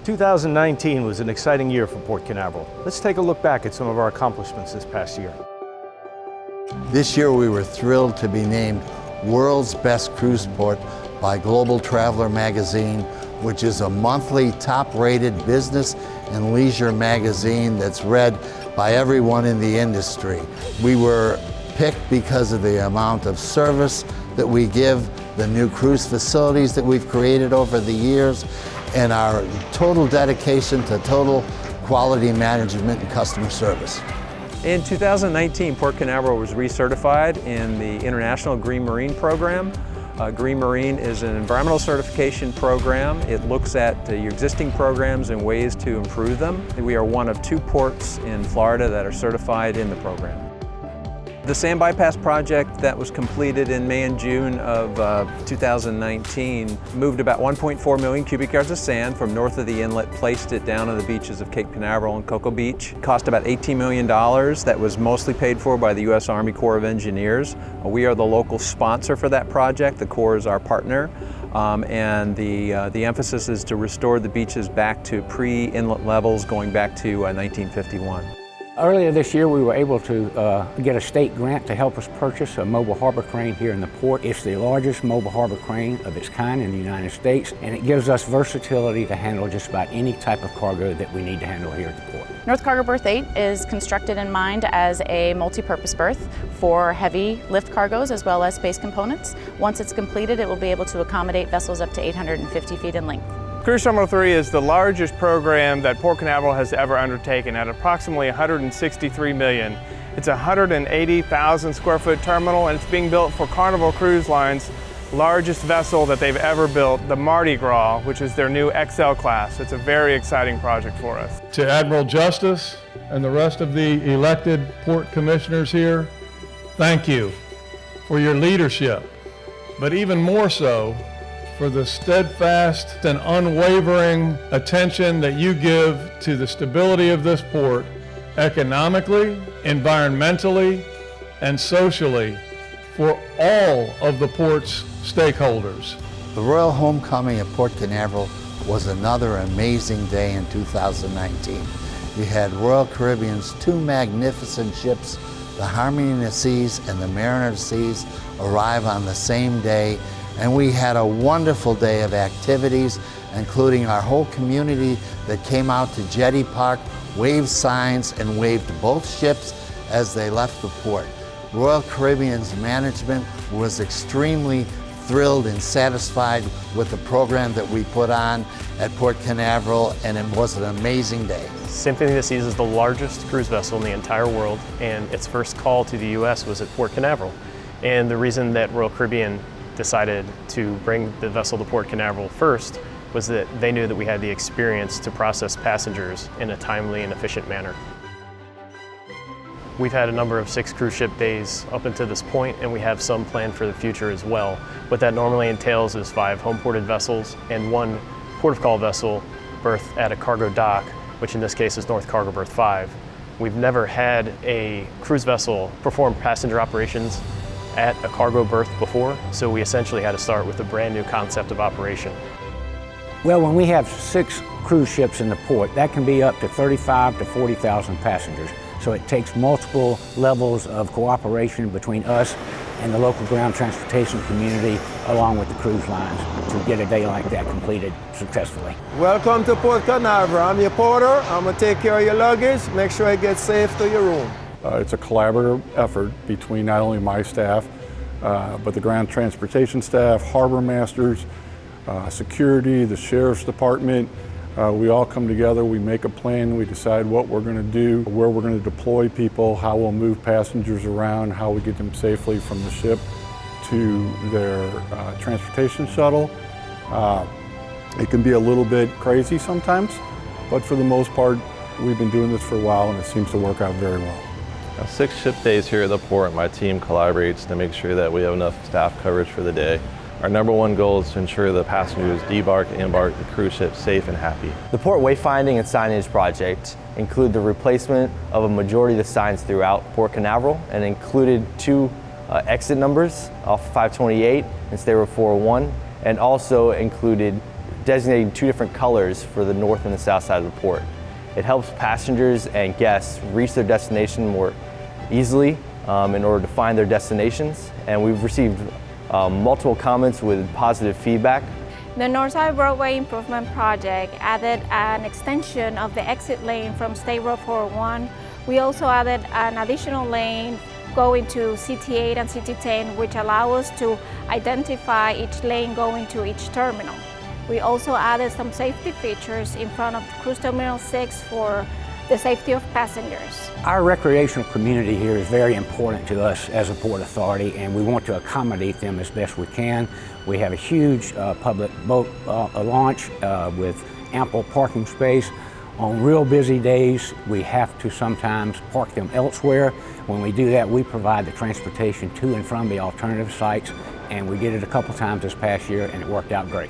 2019 was an exciting year for Port Canaveral. Let's take a look back at some of our accomplishments this past year. This year we were thrilled to be named World's Best Cruise Port by Global Traveler magazine, which is a monthly top-rated business and leisure magazine that's read by everyone in the industry. We were picked because of the amount of service that we give, the new cruise facilities that we've created over the years, and our total dedication to total quality management and customer service. In 2019, Port Canaveral was recertified in the International Green Marine program. Green Marine is an environmental certification program. It looks at your existing programs and ways to improve them. We are one of 2 ports in Florida that are certified in the program. The sand bypass project that was completed in May and June of 2019 moved about 1.4 million cubic yards of sand from north of the inlet, placed it down on the beaches of Cape Canaveral and Cocoa Beach. It cost about $18 million. That was mostly paid for by the U.S. Army Corps of Engineers. We are the local sponsor for that project. The Corps is our partner. And the emphasis is to restore the beaches back to pre-inlet levels going back to 1951. Earlier this year, we were able to get a state grant to help us purchase a mobile harbor crane here in the port. It's the largest mobile harbor crane of its kind in the United States, and it gives us versatility to handle just about any type of cargo that we need to handle here at the port. North Cargo Berth 8 is constructed in mind as a multi-purpose berth for heavy lift cargoes as well as space components. Once it's completed, it will be able to accommodate vessels up to 850 feet in length. Cruise Terminal 3 is the largest program that Port Canaveral has ever undertaken at approximately $163 million. It's a 180,000 square foot terminal, and it's being built for Carnival Cruise Line's largest vessel that they've ever built, the Mardi Gras, which is their new XL class. It's a very exciting project for us. To Admiral Justice and the rest of the elected port commissioners here, thank you for your leadership, but even more so, for the steadfast and unwavering attention that you give to the stability of this port economically, environmentally, and socially for all of the port's stakeholders. The Royal Homecoming at Port Canaveral was another amazing day in 2019. We had Royal Caribbean's 2 magnificent ships, the Harmony of the Seas and the Mariner of the Seas, arrive on the same day. And we had a wonderful day of activities, including our whole community that came out to Jetty Park, waved signs, and waved both ships as they left the port. Royal Caribbean's management was extremely thrilled and satisfied with the program that we put on at Port Canaveral, and it was an amazing day. Symphony of the Seas is the largest cruise vessel in the entire world, and its first call to the U.S. was at Port Canaveral. And the reason that Royal Caribbean decided to bring the vessel to Port Canaveral first was that they knew that we had the experience to process passengers in a timely and efficient manner. We've had a number of 6 cruise ship days up until this point, and we have some planned for the future as well. What that normally entails is 5 home-ported vessels and 1 port-of-call vessel berthed at a cargo dock, which in this case is North Cargo Berth 5. We've never had a cruise vessel perform passenger operations at a cargo berth before, so we essentially had to start with a brand new concept of operation. Well, when we have 6 cruise ships in the port, that can be up to 35,000 to 40,000 passengers. So it takes multiple levels of cooperation between us and the local ground transportation community, along with the cruise lines, to get a day like that completed successfully. Welcome to Port Canaveral. I'm your porter. I'm going to take care of your luggage, make sure it gets safe to your room. It's a collaborative effort between not only my staff, but the ground transportation staff, harbor masters, security, the sheriff's department. We all come together, we make a plan, we decide what we're going to do, where we're going to deploy people, how we'll move passengers around, how we get them safely from the ship to their transportation shuttle. It can be a little bit crazy sometimes, but for the most part, we've been doing this for a while and it seems to work out very well. 6 ship days here at the port, my team collaborates to make sure that we have enough staff coverage for the day. Our number 1 goal is to ensure the passengers debark and embark the cruise ship safe and happy. The port wayfinding and signage project include the replacement of a majority of the signs throughout Port Canaveral, and included 2 exit numbers off 528 instead of 401, and also included designating two different colors for the north and the south side of the port. It helps passengers and guests reach their destination more easily in order to find their destinations, and we've received multiple comments with positive feedback. The Northside Roadway Improvement Project added an extension of the exit lane from State Road 401. We also added an additional lane going to CT8 and CT10, which allow us to identify each lane going to each terminal. We also added some safety features in front of Cruise Terminal 6 for the safety of passengers. Our recreational community here is very important to us as a Port Authority, and we want to accommodate them as best we can. We have a huge public boat launch with ample parking space. On real busy days, we have to sometimes park them elsewhere. When we do that, we provide the transportation to and from the alternative sites, and we did it a couple times this past year, and it worked out great.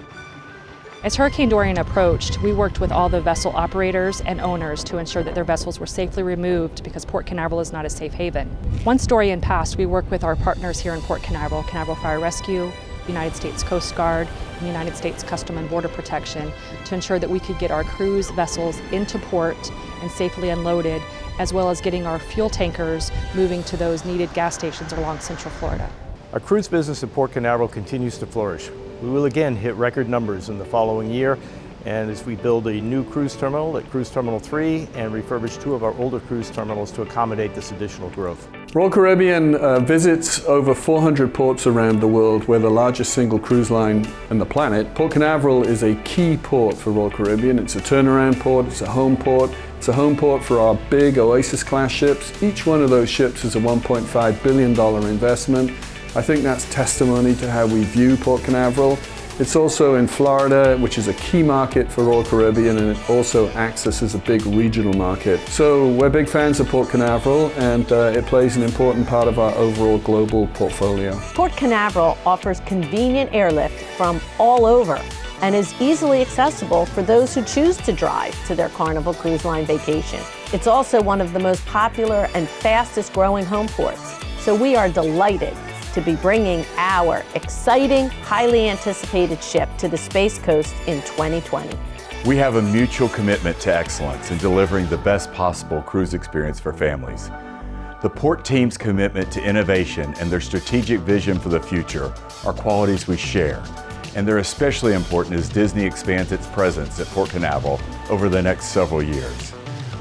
As Hurricane Dorian approached, we worked with all the vessel operators and owners to ensure that their vessels were safely removed because Port Canaveral is not a safe haven. Once Dorian passed, we worked with our partners here in Port Canaveral, Canaveral Fire Rescue, United States Coast Guard, and United States Customs and Border Protection to ensure that we could get our cruise vessels into port and safely unloaded, as well as getting our fuel tankers moving to those needed gas stations along Central Florida. Our cruise business at Port Canaveral continues to flourish. We will again hit record numbers in the following year, and as we build a new cruise terminal at Cruise Terminal 3 and refurbish 2 of our older cruise terminals to accommodate this additional growth. Royal Caribbean visits over 400 ports around the world. We're the largest single cruise line on the planet. Port Canaveral is a key port for Royal Caribbean. It's a turnaround port, it's a home port. It's a home port for our big Oasis class ships. Each one of those ships is a $1.5 billion investment. I think that's testimony to how we view Port Canaveral. It's also in Florida, which is a key market for Royal Caribbean, and it also acts as a big regional market. So we're big fans of Port Canaveral, and it plays an important part of our overall global portfolio. Port Canaveral offers convenient airlift from all over and is easily accessible for those who choose to drive to their Carnival Cruise Line vacation. It's also one of the most popular and fastest growing home ports. So we are delighted to be bringing our exciting, highly anticipated ship to the Space Coast in 2020. We have a mutual commitment to excellence in delivering the best possible cruise experience for families. The Port team's commitment to innovation and their strategic vision for the future are qualities we share, and they're especially important as Disney expands its presence at Port Canaveral over the next several years.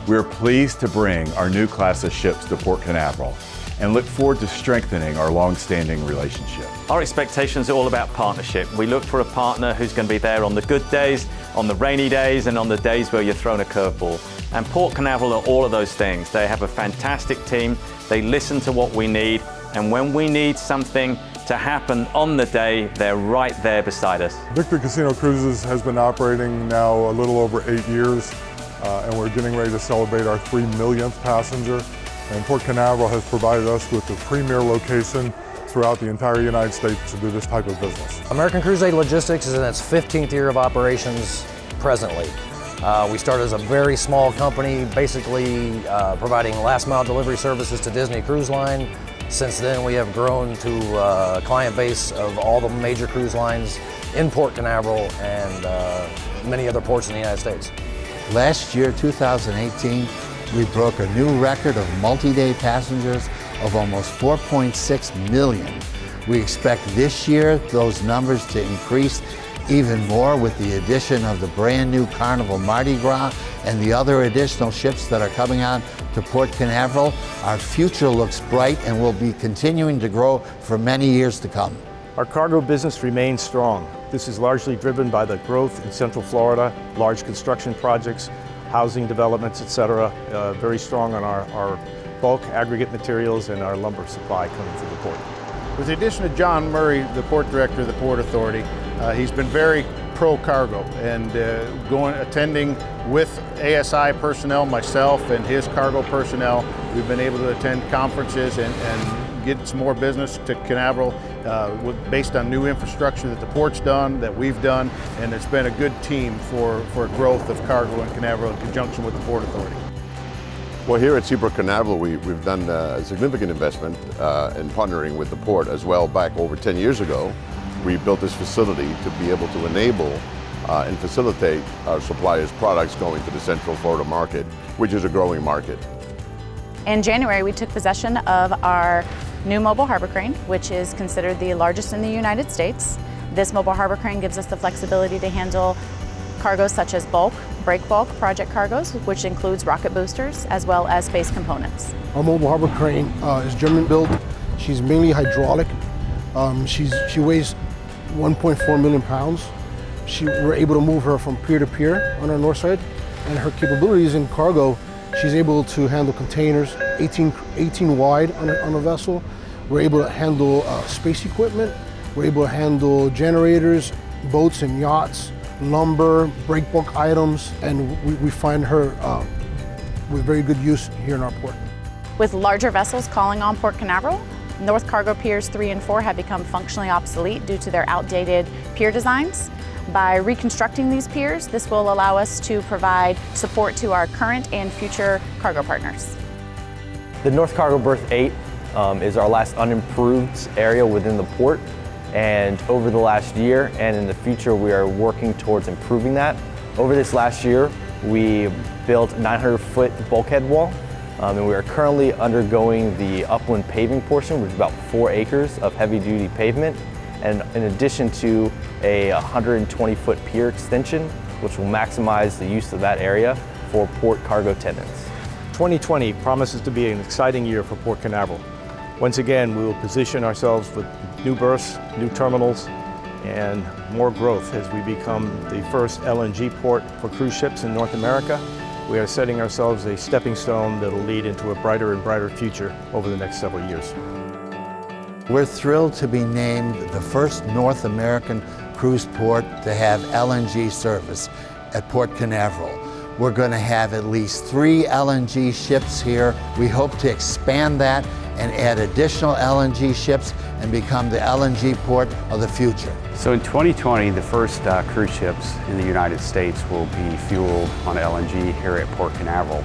We're pleased to bring our new class of ships to Port Canaveral and look forward to strengthening our long-standing relationship. Our expectations are all about partnership. We look for a partner who's going to be there on the good days, on the rainy days, and on the days where you're thrown a curveball. And Port Canaveral are all of those things. They have a fantastic team, they listen to what we need, and when we need something to happen on the day, they're right there beside us. Victory Casino Cruises has been operating now a little over 8 years, and we're getting ready to celebrate our 3 millionth passenger. And Port Canaveral has provided us with the premier location throughout the entire United States to do this type of business. American Cruise Aid Logistics is in its 15th year of operations presently. We started as a very small company, basically providing last mile delivery services to Disney Cruise Line. Since then, we have grown to a client base of all the major cruise lines in Port Canaveral and many other ports in the United States. Last year, 2018, we broke a new record of multi-day passengers of almost 4.6 million. We expect this year those numbers to increase even more with the addition of the brand new Carnival Mardi Gras and the other additional ships that are coming on to Port Canaveral. Our future looks bright and will be continuing to grow for many years to come. Our cargo business remains strong. This is largely driven by the growth in Central Florida, large construction projects, housing developments, etc. Very strong on our bulk aggregate materials and our lumber supply coming through the port. With the addition of John Murray, the Port Director of the Port Authority, he's been very pro-cargo and attending with ASI personnel, myself and his cargo personnel. We've been able to attend conferences and get some more business to Canaveral based on new infrastructure that the port's done, that we've done, and it's been a good team for growth of cargo in Canaveral in conjunction with the Port Authority. Well, here at Seaport Canaveral, we've done a significant investment in partnering with the port as well. Back over 10 years ago, we built this facility to be able to enable and facilitate our suppliers' products going to the Central Florida market, which is a growing market. In January, we took possession of our new mobile harbor crane, which is considered the largest in the United States. This mobile harbor crane gives us the flexibility to handle cargoes such as bulk, break bulk project cargoes, which includes rocket boosters, as well as space components. Our mobile harbor crane is German built. She's mainly hydraulic. She weighs 1.4 million pounds. We're able to move her from pier to pier on our north side, and her capabilities in cargo, she's able to handle containers, 18 wide on a vessel. We're able to handle space equipment. We're able to handle generators, boats and yachts, lumber, break bulk items, and we find her with very good use here in our port. With larger vessels calling on Port Canaveral, North Cargo Piers 3 and 4 have become functionally obsolete due to their outdated pier designs. By reconstructing these piers, this will allow us to provide support to our current and future cargo partners. The North Cargo Berth 8 is our last unimproved area within the port, and over the last year and in the future we are working towards improving that. Over this last year we built a 900-foot bulkhead wall, and we are currently undergoing the upland paving portion, which is about 4 acres of heavy-duty pavement, and in addition to a 120-foot pier extension, which will maximize the use of that area for port cargo tenants. 2020 promises to be an exciting year for Port Canaveral. Once again, we will position ourselves with new berths, new terminals, and more growth as we become the first LNG port for cruise ships in North America. We are setting ourselves a stepping stone that will lead into a brighter and brighter future over the next several years. We're thrilled to be named the first North American cruise port to have LNG service at Port Canaveral. We're going to have at least 3 LNG ships here. We hope to expand that and add additional LNG ships and become the LNG port of the future. So in 2020, the first cruise ships in the United States will be fueled on LNG here at Port Canaveral.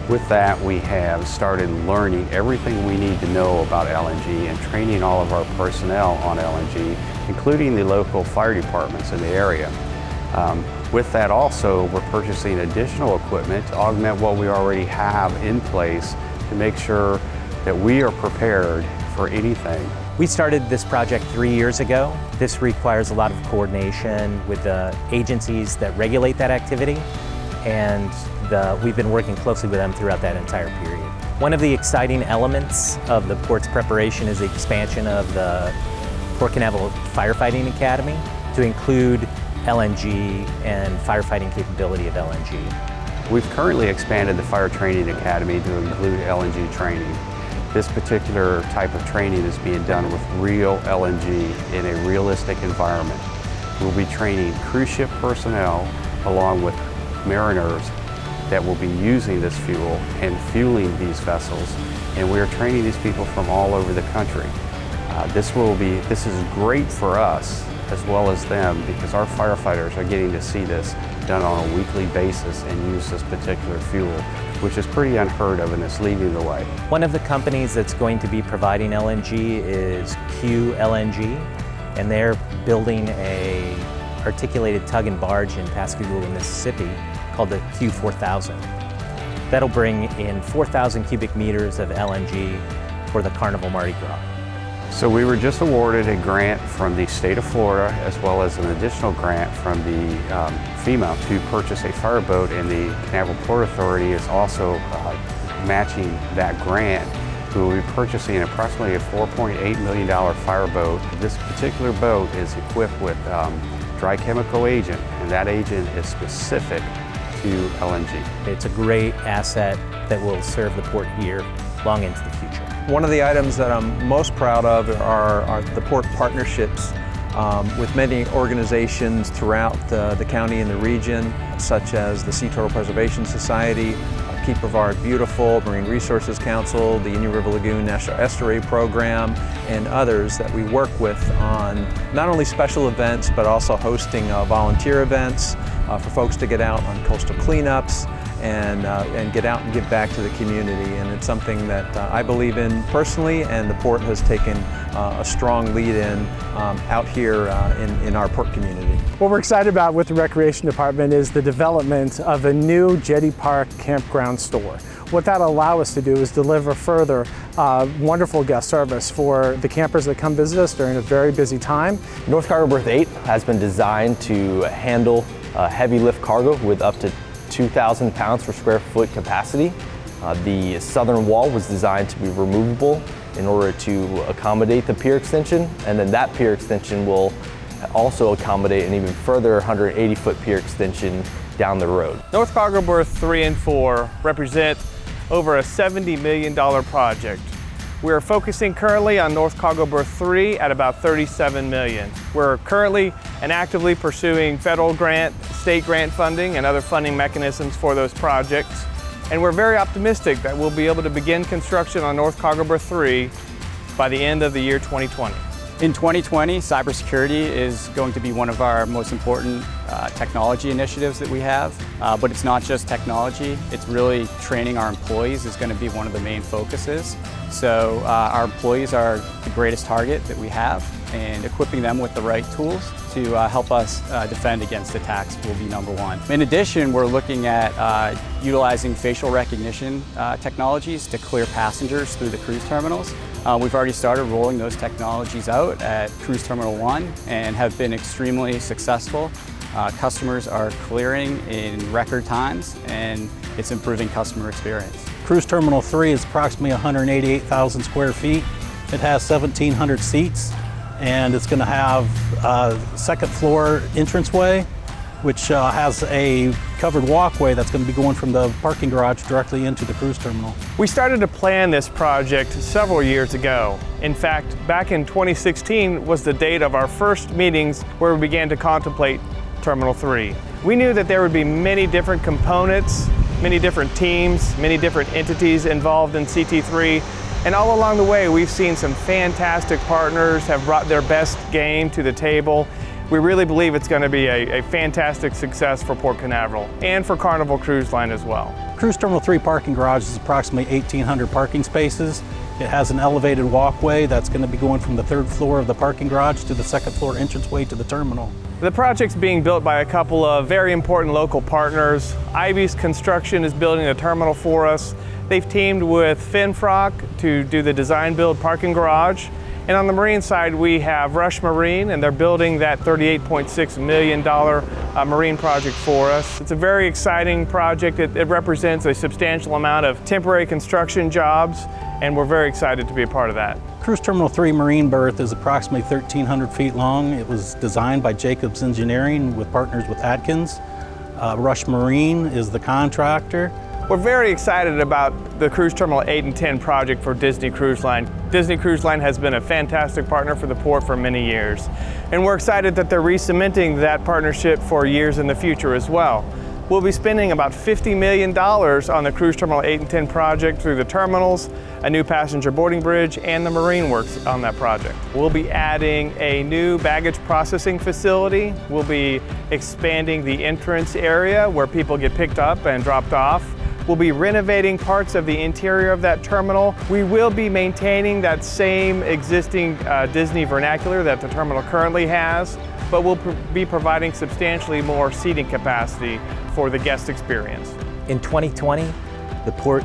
With that, we have started learning everything we need to know about LNG and training all of our personnel on LNG, including the local fire departments in the area. With that also, we're purchasing additional equipment to augment what we already have in place to make sure that we are prepared for anything. We started this project 3 years ago. This requires a lot of coordination with the agencies that regulate that activity, and we've been working closely with them throughout that entire period. One of the exciting elements of the port's preparation is the expansion of the Port Canaveral Firefighting Academy to include LNG and firefighting capability of LNG. We've currently expanded the Fire Training Academy to include LNG training. This particular type of training is being done with real LNG in a realistic environment. We'll be training cruise ship personnel along with mariners that will be using this fuel and fueling these vessels, and we are training these people from all over the country. This is great for us as well as them, because our firefighters are getting to see this done on a weekly basis and use this particular fuel, which is pretty unheard of, and it's leading the way. One of the companies that's going to be providing LNG is QLNG, and they're building a articulated tug and barge in Pascagoula, Mississippi called the Q4000. That'll bring in 4,000 cubic meters of LNG for the Carnival Mardi Gras. So we were just awarded a grant from the state of Florida, as well as an additional grant from the FEMA to purchase a fireboat, and the Canaveral Port Authority is also matching that grant. We will be purchasing approximately a $4.8 million fireboat. This particular boat is equipped with dry chemical agent, and that agent is specific to LNG. It's a great asset that will serve the port here long into the future. One of the items that I'm most proud of are the port partnerships with many organizations throughout the county and the region. such as the Sea Turtle Preservation Society, Keep Brevard Beautiful, Marine Resources Council, the Indian River Lagoon National Estuary Program, and others that we work with on not only special events, but also hosting volunteer events for folks to get out on coastal cleanups and get out and give back to the community. And it's something that I believe in personally, and the Port has taken a strong lead in out here in our Port community. What we're excited about with the Recreation Department is the development of a new Jetty Park campground store. What that'll allow us to do is deliver further wonderful guest service for the campers that come visit us during a very busy time. North Cargo Berth 8 has been designed to handle heavy lift cargo with up to 2,000 pounds per square foot capacity. The southern wall was designed to be removable in order to accommodate the pier extension, and then that pier extension will also accommodate an even further 180-foot pier extension down the road. North Cargo Berth 3 and 4 represent over a $70 million project. We are focusing currently on North Cargo Berth 3 at about $37 million. We're currently and actively pursuing federal grant, state grant funding, and other funding mechanisms for those projects. And we're very optimistic that we'll be able to begin construction on North Cargo Berth 3 by the end of the year 2020. In 2020, cybersecurity is going to be one of our most important technology initiatives that we have. But it's not just technology, it's really training our employees is going to be one of the main focuses. So our employees are the greatest target that we have, and equipping them with the right tools to help us defend against attacks will be number one. In addition, we're looking at utilizing facial recognition technologies to clear passengers through the cruise terminals. We've already started rolling those technologies out at Cruise Terminal 1 and have been extremely successful. Customers are clearing in record times, and it's improving customer experience. Cruise Terminal 3 is approximately 188,000 square feet. It has 1,700 seats, and it's going to have a second floor entranceway, which has a covered walkway that's going to be going from the parking garage directly into the cruise terminal. We started to plan this project several years ago. In fact, back in 2016 was the date of our first meetings where we began to contemplate Terminal 3. We knew that there would be many different components, many different teams, many different entities involved in CT3. And all along the way, we've seen some fantastic partners have brought their best game to the table. We really believe it's going to be a fantastic success for Port Canaveral and for Carnival Cruise Line as well. Cruise Terminal 3 parking garage is approximately 1,800 parking spaces. It has an elevated walkway that's going to be going from the third floor of the parking garage to the second floor entranceway to the terminal. The project's being built by a couple of very important local partners. Ivy's Construction is building a terminal for us. They've teamed with Finfrock to do the design build parking garage. And on the marine side, we have Rush Marine, and they're building that $38.6 million marine project for us. It's a very exciting project. It represents a substantial amount of temporary construction jobs, and we're very excited to be a part of that. Cruise Terminal 3 marine berth is approximately 1,300 feet long. It was designed by Jacobs Engineering with partners with Atkins. Rush Marine is the contractor. We're very excited about the Cruise Terminal 8 and 10 project for Disney Cruise Line. Disney Cruise Line has been a fantastic partner for the port for many years. And we're excited that they're re-cementing that partnership for years in the future as well. We'll be spending about $50 million on the Cruise Terminal 8 and 10 project through the terminals, a new passenger boarding bridge, and the marine works on that project. We'll be adding a new baggage processing facility. We'll be expanding the entrance area where people get picked up and dropped off. We'll be renovating parts of the interior of that terminal. We will be maintaining that same existing Disney vernacular that the terminal currently has, but we'll be providing substantially more seating capacity for the guest experience. In 2020, the port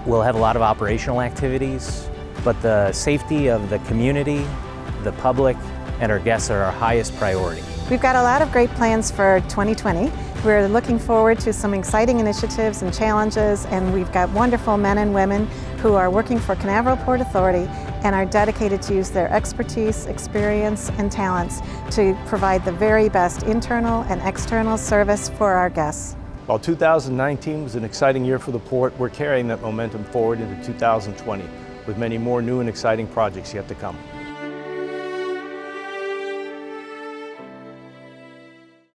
will have a lot of operational activities, but the safety of the community, the public, and our guests are our highest priority. We've got a lot of great plans for 2020. We're looking forward to some exciting initiatives and challenges, and we've got wonderful men and women who are working for Canaveral Port Authority and are dedicated to use their expertise, experience, and talents to provide the very best internal and external service for our guests. While 2019 was an exciting year for the port, we're carrying that momentum forward into 2020 with many more new and exciting projects yet to come.